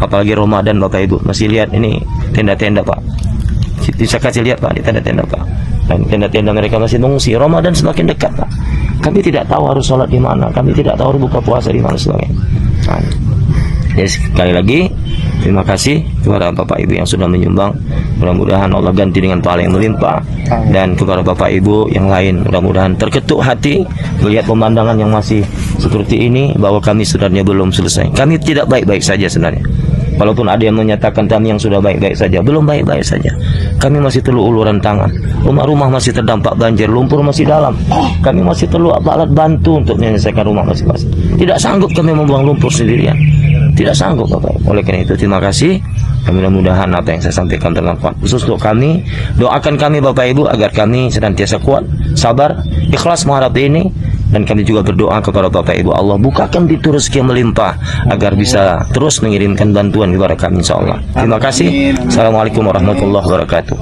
apalagi Ramadan Bapak Ibu. Masih lihat ini tenda-tenda Pak, bisa kasih lihat Pak, di tenda-tenda Pak, dan tenda-tenda mereka masih mengungsi. Ramadan semakin dekat Pak, kami tidak tahu harus sholat di mana, kami tidak tahu harus buka puasa di mana sebagainya. Nah, jadi sekali lagi terima kasih kepada Bapak Ibu yang sudah menyumbang. Mudah-mudahan Allah ganti dengan pahala yang melimpah. Dan kepada Bapak Ibu yang lain, mudah-mudahan terketuk hati melihat pemandangan yang masih seperti ini, bahwa kami sebenarnya belum selesai. Kami tidak baik-baik saja sebenarnya. Walaupun ada yang menyatakan kami yang sudah baik-baik saja, belum baik-baik saja. Kami masih perlu uluran tangan. Rumah-rumah masih terdampak banjir, lumpur masih dalam. Kami masih perlu alat bantu untuk menyelesaikan rumah masing-masing. Tidak sanggup kami membuang lumpur sendirian. Tidak sanggup Bapak. Oleh karena itu terima kasih. Mudah-mudahan apa yang saya sampaikan bermanfaat khusus untuk kami. Doakan kami Bapak Ibu agar kami senantiasa kuat, sabar, ikhlas menghadapi ini. Dan kami juga berdoa kepada Bapak Ibu, Allah bukakan pintu rezeki yang melimpah agar bisa terus mengirimkan bantuan kepada kami insyaallah. Terima kasih. Assalamualaikum warahmatullahi wabarakatuh.